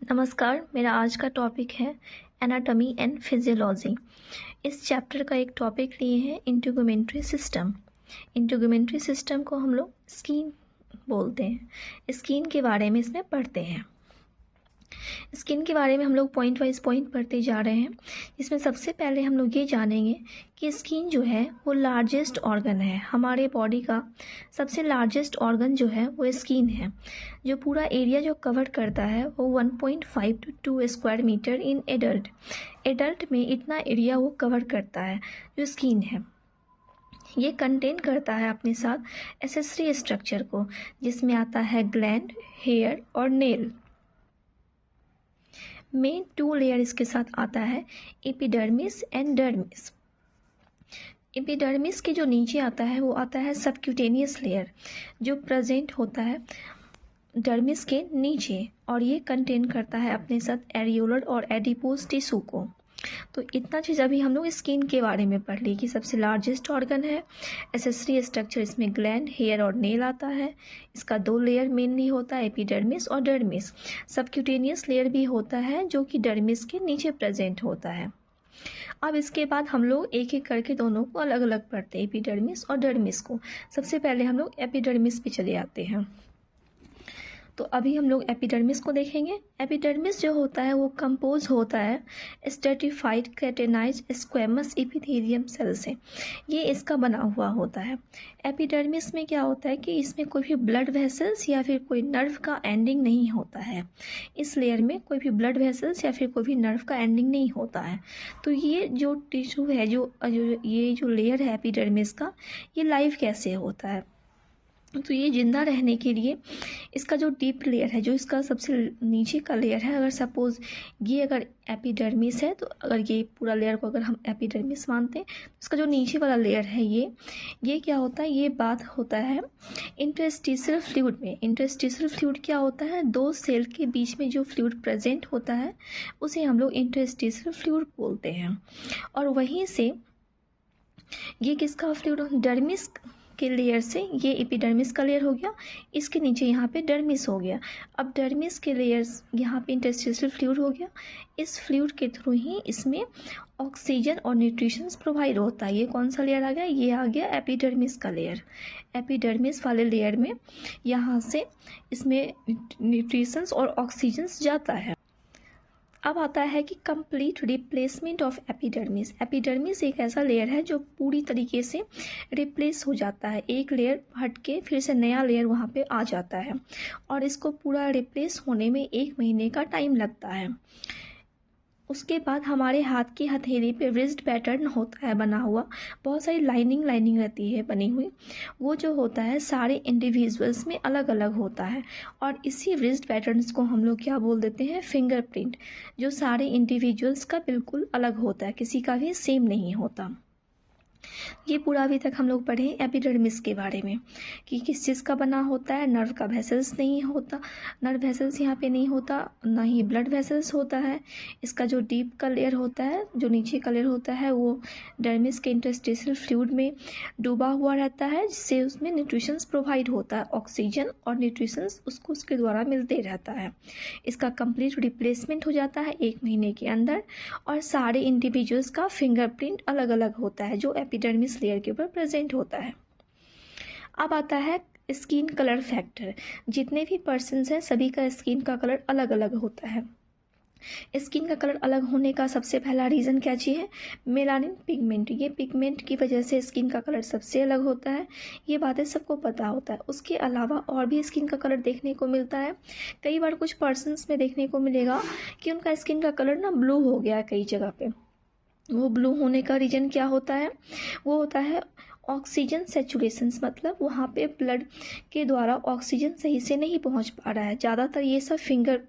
नमस्कार, मेरा आज का टॉपिक है एनाटॉमी एंड फिजियोलॉजी। इस चैप्टर का एक टॉपिक लिए हैं इंटीगुमेंट्री सिस्टम। इंटीगुमेंट्री सिस्टम को हम लोग स्किन बोलते हैं। स्किन के बारे में इसमें पढ़ते हैं। स्किन के बारे में हम लोग पॉइंट वाइज पॉइंट पढ़ते जा रहे हैं। इसमें सबसे पहले हम लोग ये जानेंगे कि स्किन जो है वो लार्जेस्ट ऑर्गन है। हमारे बॉडी का सबसे लार्जेस्ट ऑर्गन जो है वो स्किन है। जो पूरा एरिया जो कवर करता है वो 1.5 to 2 square metre in adult. Adult में इतना एरिया वो कवर करता है जो स्किन है। ये कंटेन करता है अपने साथ एसेसरी स्ट्रक्चर को, जिसमें आता है ग्लैंड, हेयर और नेल। मेन 2 लेयर इसके साथ आता है, एपिडर्मिस एंड डर्मिस। एपिडर्मिस के जो नीचे आता है वो आता है सबक्यूटेनियस लेयर, जो प्रेजेंट होता है डर्मिस के नीचे, और ये कंटेन करता है अपने साथ एरियोलर और एडिपोज टिश्यू को। तो इतना चीज़ अभी हम लोग स्किन के बारे में पढ़ ली कि सबसे लार्जेस्ट ऑर्गन है। एसेसरी स्ट्रक्चर इसमें ग्लैंड, हेयर और नेल आता है। इसका 2 लेयर मेनली होता है, एपिडर्मिस और डर्मिस। सबक्यूटेनियस लेयर भी होता है जो कि डर्मिस के नीचे प्रेजेंट होता है। अब इसके बाद हम लोग एक एक करके दोनों को अलग अलग पढ़ते हैं, एपिडर्मिस और डर्मिस को। सबसे पहले हम लोग एपिडर्मिस पे चले आते हैं। तो अभी हम लोग एपिडर्मिस को देखेंगे। एपिडर्मिस जो होता है वो कंपोज होता है stratified keratinized squamous epithelium cell से। ये इसका बना हुआ होता है। एपिडर्मिस में क्या होता है कि इसमें कोई भी ब्लड वेसल्स या फिर कोई नर्व का एंडिंग नहीं होता है। इस लेयर में कोई भी ब्लड वेसल्स या फिर कोई भी नर्व का एंडिंग नहीं होता है। तो ये जो टिश्यू है, ये जो लेयर है एपिडर्मिस का, ये लाइव कैसे होता है? तो ये जिंदा रहने के लिए इसका जो डीप लेयर है, जो इसका सबसे नीचे का लेयर है, अगर सपोज ये अगर एपिडर्मिस है, तो अगर ये पूरा लेयर को अगर हम एपिडर्मिस मानते हैं, तो इसका जो नीचे वाला लेयर है ये क्या होता है, ये बात होता है इंटरस्टिशियल फ्लूइड में। इंटरस्टिशियल फ्लूइड क्या होता है? 2 सेल के बीच में जो फ्लूइड प्रेजेंट होता है उसे हम लोग इंटरस्टिशियल फ्लूइड बोलते हैं। और वहीं से ये किसका फ्लूइड? डर्मिस के लेयर से ये एपिडर्मिस का लेयर हो गया, इसके नीचे यहाँ पे डर्मिस हो गया। अब डर्मिस के लेयर्स यहाँ पे इंटरस्टिशियल फ्लूइड हो गया। इस फ्लूइड के थ्रू ही इसमें ऑक्सीजन और न्यूट्रिशंस प्रोवाइड होता है। ये कौन सा लेयर आ गया? ये आ गया एपिडर्मिस का लेयर। एपिडर्मिस वाले लेयर में यहाँ से इसमें न्यूट्रिशंस और ऑक्सीजन जाता है। अब आता है कि complete replacement of epidermis. Epidermis एक ऐसा लेयर है जो पूरी तरीके से रिप्लेस हो जाता है। एक लेयर हट के फिर से नया लेयर वहाँ पे आ जाता है, और इसको पूरा रिप्लेस होने में 1 महीने का टाइम लगता है। उसके बाद हमारे हाथ की हथेली पे रिस्ट पैटर्न होता है बना हुआ, बहुत सारी लाइनिंग रहती है बनी हुई। वो जो होता है सारे इंडिविजुअल्स में अलग अलग होता है, और इसी रिस्ट पैटर्न्स को हम लोग क्या बोल देते हैं? फिंगरप्रिंट, जो सारे इंडिविजुअल्स का बिल्कुल अलग होता है, किसी का भी सेम नहीं होता। ये पूरा अभी तक हम लोग पढ़े एपिडर्मिस के बारे में कि किस चीज़ का बना होता है। नर्व का वेसल्स नहीं होता, नर्व वेसल्स यहाँ पे नहीं होता, ना ही ब्लड वेसल्स होता है। इसका जो डीप का लेयर होता है, जो नीचे का लेयर होता है, वो डर्मिस के इंटरस्टिशियल फ्लूइड में डूबा हुआ रहता है, जिससे उसमें न्यूट्रिशंस प्रोवाइड होता है। ऑक्सीजन और न्यूट्रिशंस उसको उसके द्वारा मिलते रहता है। इसका कंप्लीट रिप्लेसमेंट हो जाता है 1 महीने के अंदर, और सारे इंडिविजुअल्स का फिंगरप्रिंट अलग अलग होता है जो एपिडर्मिस लेयर के ऊपर प्रेजेंट होता है। अब आता है स्किन कलर फैक्टर। जितने भी पर्सन्स हैं सभी का स्किन का कलर अलग अलग होता है। स्किन का कलर अलग होने का सबसे पहला रीज़न क्या चीज़ है? Melanin pigment. ये पिगमेंट की वजह से स्किन का कलर सबसे अलग होता है। ये बातें सबको पता होता है। उसके अलावा और भी स्किन का कलर देखने को मिलता है। कई बार कुछ पर्सन्स में देखने को मिलेगा कि उनका स्किन का कलर ना ब्लू हो गया है कई जगह पे। वो ब्लू होने का रीज़न क्या होता है? वो होता है ऑक्सीजन सेचुरेशंस, मतलब वहाँ पे ब्लड के द्वारा ऑक्सीजन सही से नहीं पहुँच पा रहा है। ज़्यादातर ये सब फिंगर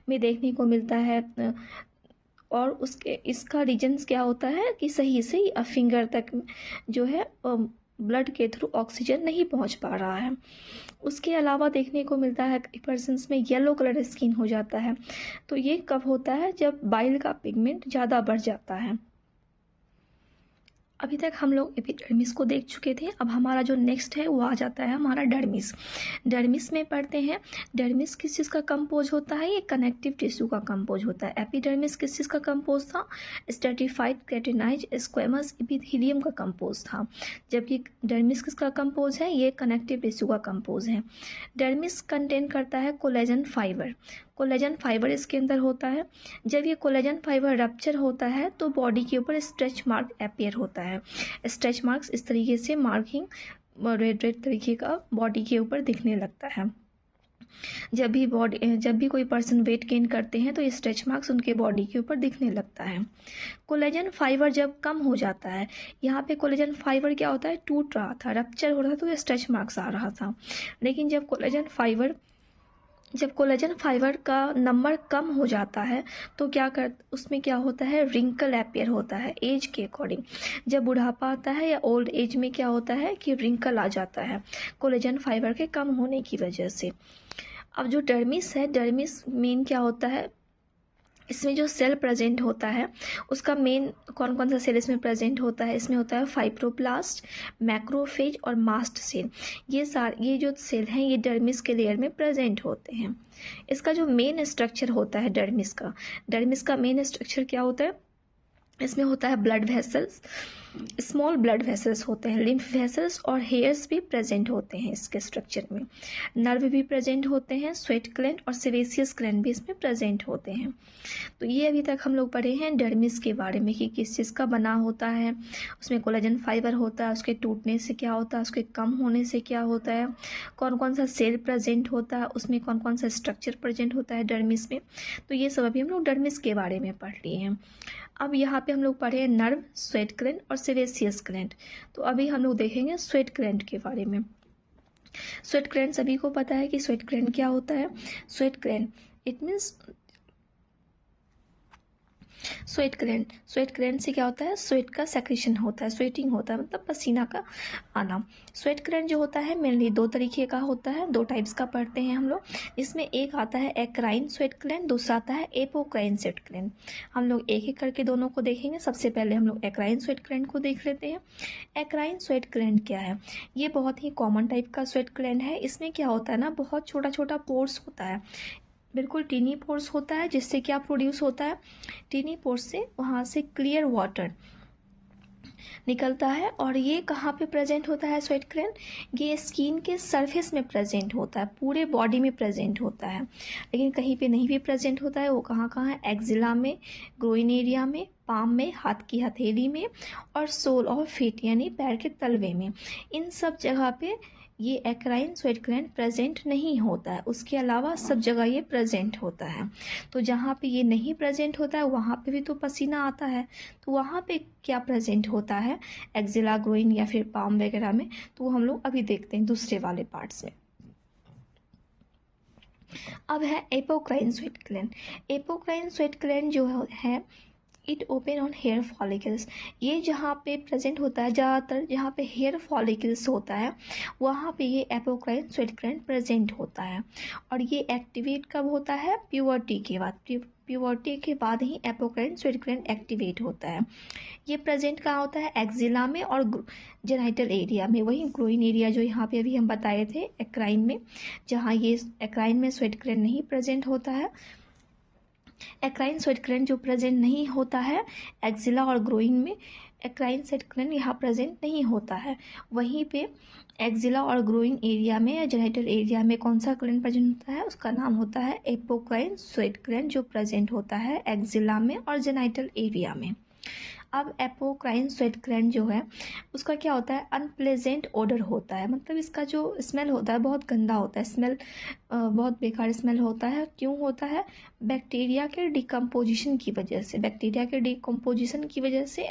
में देखने को मिलता है, और उसके इसका रीजन्स क्या होता है कि सही से फिंगर तक जो है ब्लड के थ्रू ऑक्सीजन नहीं पहुंच पा रहा है। उसके अलावा देखने को मिलता है कई पर्सन्स में येलो कलर स्किन हो जाता है। तो ये कब होता है? जब बाइल का पिगमेंट ज़्यादा बढ़ जाता है। अभी तक हम लोग एपिडर्मिस को देख चुके थे। अब हमारा जो नेक्स्ट है वो आ जाता है हमारा डर्मिस। डर्मिस में पढ़ते हैं डर्मिस किस चीज़ का कंपोज होता है, ये कनेक्टिव टिश्यू का कंपोज होता है। एपिडर्मिस किस चीज़ का कंपोज था, स्ट्रेटिफाइड केराटिनाइज स्क्वेमस एपिथेलियम का कंपोज था, जबकि डर्मिस किसका कंपोज है, ये कनेक्टिव टिश्यू का कंपोज है। डर्मिस कंटेन करता है कोलेजन फाइबर। कोलेजन फाइबर इसके अंदर होता है। जब ये कोलेजन फाइबर रप्चर होता है तो बॉडी के ऊपर स्ट्रेच मार्क अपीयर होता है। स्ट्रेच मार्क्स इस तरीके से मार्किंग रेड रेड तरीके का बॉडी के ऊपर दिखने लगता है। जब भी कोई पर्सन वेट गेन करते हैं तो ये स्ट्रेच मार्क्स उनके बॉडी के ऊपर दिखने लगता है। कोलेजन फाइबर जब कम हो जाता है, यहाँ पे कोलेजन फाइबर क्या होता है, टूट रहा था, रप्चर हो रहा था, तो ये स्ट्रेच मार्क्स आ रहा था। लेकिन जब कोलेजन फाइबर का नंबर कम हो जाता है तो उसमें क्या होता है, रिंकल अपीयर होता है एज के अकॉर्डिंग। जब बुढ़ापा आता है या ओल्ड एज में क्या होता है कि रिंकल आ जाता है कोलेजन फाइबर के कम होने की वजह से। अब जो डर्मिस है, डर्मिस मेन क्या होता है, इसमें जो सेल प्रेजेंट होता है उसका मेन कौन कौन सा सेल इसमें प्रेजेंट होता है, इसमें होता है फाइब्रोब्लास्ट, मैक्रोफेज और मास्ट सेल। ये जो सेल हैं ये डर्मिस के लेयर में प्रेजेंट होते हैं। इसका जो मेन स्ट्रक्चर होता है डर्मिस का मेन स्ट्रक्चर क्या होता है, इसमें होता है blood vessels, small blood vessels होते हैं, लिम्फ वेसल्स और हेयर्स भी प्रेजेंट होते हैं इसके स्ट्रक्चर में। नर्व भी प्रेजेंट होते हैं, स्वेट ग्लैंड और सेबेसियस ग्लैंड भी इसमें प्रेजेंट होते हैं। तो ये अभी तक हम लोग पढ़े हैं डर्मिस के बारे में कि किस चीज़ का बना होता है, उसमें कोलेजन फाइबर होता है, उसके टूटने से क्या होता है, उसके कम होने से क्या होता है, कौन कौन सा सेल प्रेजेंट होता है, उसमें कौन कौन सा स्ट्रक्चर प्रेजेंट होता है डर्मिस में। तो ये सब अभी हम लोग डर्मिस के बारे में पढ़ लिए हैं। अब यहाँ पे हम लोग पढ़े हैं नर्व, स्वेट ग्लैंड और सेबेसियस ग्लैंड। तो अभी हम लोग देखेंगे स्वेट ग्लैंड के बारे में। स्वेट ग्लैंड सभी को पता है कि स्वेट ग्लैंड क्या होता है। Sweat gland it means sweat gland से क्या होता है, स्वेट का सेक्रेशन होता है, स्वेटिंग होता है, मतलब पसीना का आना। स्वेट ग्लैंड जो होता है मेनली दो तरीके का होता है, दो टाइप्स का पढ़ते हैं हम लोग। इसमें एक आता है एक्राइन स्वेट ग्लैंड, दूसरा आता है एपोक्राइन स्वेट ग्लैंड। हम लोग एक एक करके दोनों को देखेंगे। सबसे पहले हम लोग एक्राइन स्वेट ग्लैंड को देख लेते हैं। एक्राइन स्वेट ग्लैंड क्या है, ये बहुत ही कॉमन टाइप का स्वेट ग्लैंड है। इसमें क्या होता है ना, बहुत छोटा छोटा पोर्स होता है, बिल्कुल टीनी पोर्स होता है, जिससे क्या प्रोड्यूस होता है, टीनी पोर्स से वहाँ से क्लियर वाटर निकलता है। और ये कहाँ पे प्रेजेंट होता है स्वेट ग्लैंड, ये स्किन के सरफेस में प्रेजेंट होता है, पूरे बॉडी में प्रेजेंट होता है। लेकिन कहीं पे नहीं भी प्रेजेंट होता है, वो कहाँ कहाँ है, एक्जिला में, ग्रोइन एरिया में, पाम में, हाथ की हथेली में और सोल ऑफ फीट यानी पैर के तलवे में। इन सब जगह पे ये एक्राइन स्वेट ग्लैंड प्रेजेंट नहीं होता है, उसके अलावा सब जगह ये प्रेजेंट होता है। तो जहाँ पे ये नहीं प्रेजेंट होता है वहाँ पे भी तो पसीना आता है, तो वहाँ पे क्या प्रेजेंट होता है एक्जिला, ग्रोइन या फिर पाम वगैरह में, तो हम लोग अभी देखते हैं दूसरे वाले पार्ट्स में। अब है apocrine sweat gland. Apocrine sweat gland जो है it open on hair follicles. ये जहाँ पे प्रेजेंट होता है, ज़्यादातर जहाँ पे हेयर फॉलिकल्स होता है वहाँ पे ये एपोक्राइन स्वेट ग्लैंड प्रेजेंट होता है। और ये एक्टिवेट कब होता है, प्यूबर्टी के बाद। प्यूबर्टी के बाद ही एपोक्राइन स्वेट ग्लैंड एक्टिवेट होता है। ये प्रेजेंट कहाँ होता है, एक्जिला में और जेनाइटल एरिया में। वही ग्रोइन एरिया जो यहाँ पे अभी हम बताए थे एक्राइन में, जहाँ ये एक्राइन में स्वेट ग्लैंड नहीं प्रेजेंट होता है। एक्राइन स्वेट ग्लैंड जो प्रेजेंट नहीं होता है एक्जिला और ग्रोइन में, एक्राइन स्वेट ग्लैंड यहाँ प्रेजेंट नहीं होता है। वहीं पे एक्जिला और ग्रोइन एरिया में या जेनाइटल एरिया में कौन सा ग्लैंड प्रेजेंट होता है, उसका नाम होता है एपोक्राइन स्वेट ग्लैंड, जो प्रेजेंट होता है एक्जिला में और जेनाइटल एरिया में। अब एपोक्राइन स्वेट ग्लैंड जो है उसका क्या होता है, अनप्लेजेंट ओडर होता है, मतलब इसका जो स्मेल होता है बहुत गंदा होता है, स्मेल बहुत बेकार स्मेल होता है। क्यों होता है, बैक्टीरिया के डिकम्पोजिशन की वजह से। बैक्टीरिया के डिकम्पोजिशन की वजह से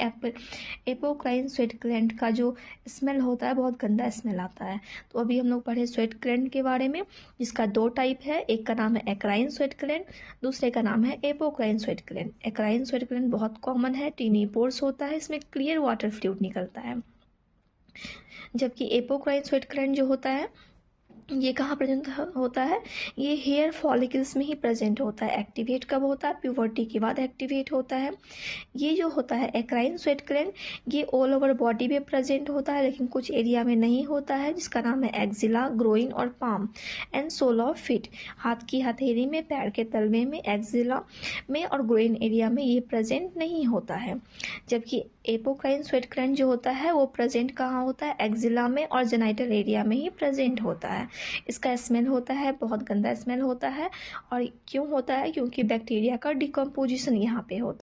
एपोक्राइन स्वेट ग्लैंड का जो स्मेल होता है बहुत गंदा स्मेल आता है। तो अभी हम लोग पढ़े स्वेट ग्लैंड के बारे में, जिसका दो टाइप है, एक का नाम है एक्राइन स्वेट ग्लैंड, दूसरे का नाम है apocrine sweat gland. Eccrine sweat gland बहुत कॉमन है, टीनी पोर्स होता है, इसमें क्लियर वाटर फ्लूइड निकलता है। जबकि एपोक्राइन स्वेट ग्लैंड जो होता है ये कहाँ प्रेजेंट होता है? ये हेयर फॉलिकल्स में ही प्रेजेंट होता है। एक्टिवेट कब होता है? प्यूबर्टी के बाद एक्टिवेट होता है। ये जो होता है एक्राइन स्वेट ग्लैंड, ये ऑल ओवर बॉडी में प्रेजेंट होता है, लेकिन कुछ एरिया में नहीं होता है, जिसका नाम है एक्जिला, ग्रोइन और palm and sole of feet. हाथ की हथेली में, पैर के तलवे में, एक्जिला में और ग्रोइन एरिया में ये प्रेजेंट नहीं होता है। जबकि एपोक्राइन स्वेट ग्लैंड जो होता है वो प्रेजेंट कहाँ होता है? एक्जिला में और जेनाइटल एरिया में ही प्रेजेंट होता है। इसका स्मेल होता है, बहुत गंदा स्मेल होता है। और क्यों होता है? क्योंकि बैक्टीरिया का डिकम्पोजिशन यहाँ पे होता है।